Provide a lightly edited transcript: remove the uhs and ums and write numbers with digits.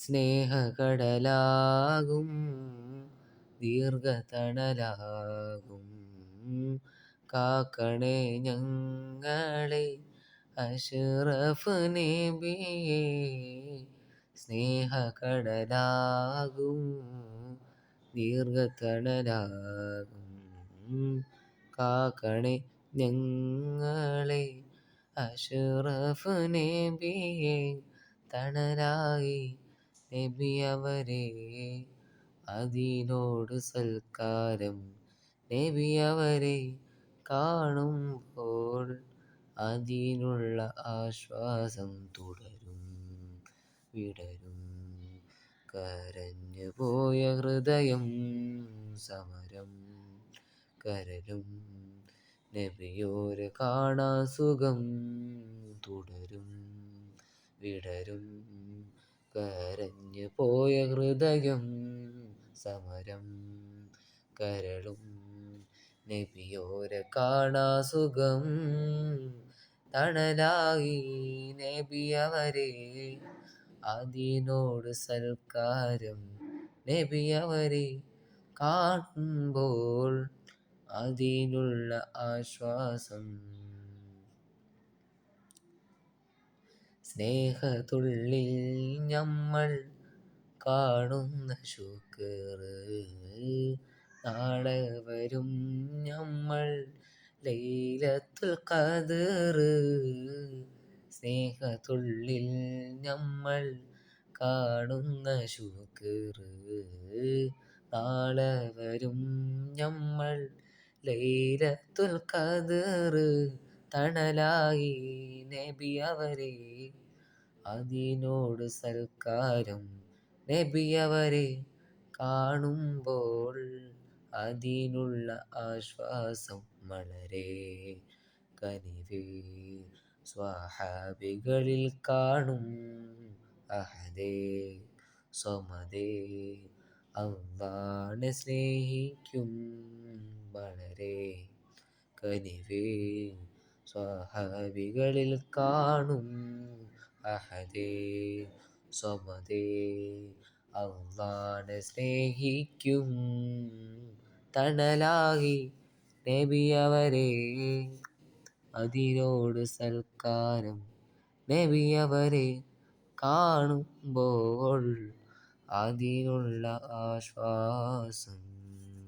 സ്നേഹകടലാകും ദീർഘതണലാകും കാക്കണേ ഞങ്ങളെ അഷ്റഫ് നബിയേ. സ്നേഹകടലാകും ദീർഘതണലാകും കാക്കണേ ഞങ്ങളെ അഷ്റഫ് നബിയേ. തണലായി നബിയവരെ അതിനോട് സൽക്കാരം നബിയവരെ കാണുമ്പോൾ അതിനുള്ള ആശ്വാസം തുടരും വിടരും. കരഞ്ഞു പോയ ഹൃദയം സമരം കരലും നബിയോരെ കാണാ സുഖം തുടരും വിടരും. കരഞ്ഞു പോയ ഹൃദയം സമരം കരളും നബിയോരെ കാണാ സുഖം. തണലായി നബിയവരെ അതിനോട് സൽക്കാരം നബിയവരെ കാണുമ്പോൾ അതിനുള്ള ആശ്വാസം. സ്നേഹത്തുള്ളിൽ നമ്മൾ കാണുന്ന ശുക്ർ നാളെ വരും നമ്മൾ ലൈലത്തുൽ ഖദർ. സ്നേഹത്തുള്ളിൽ നമ്മൾ കാണുന്ന ശുക്ർ നാളെ വരും നമ്മൾ ലൈലത്തുൽ ഖദർ. തണലായി നബിയവരെ അതിനോട് സൽക്കാരം നബിയവരെ കാണുമ്പോൾ അതിനുള്ള ആശ്വാസം. വളരെ കനിവേ സ്വഹാബികളിൽ കാണും അഹദേ സ്വമദേ അല്ലാഹുവിനെ സ്നേഹിക്കും. വളരെ കനിവേ സ്വഹാബികളിൽ കാണും അഹദേ സ്വമദേ അല്ലാഹുവിനെ സ്നേഹിക്കും. തണലായി നബിയവരെ അതിനോട് സൽക്കാരം നബിയവരെ കാണുമ്പോൾ അതിനുള്ള ആശ്വാസം.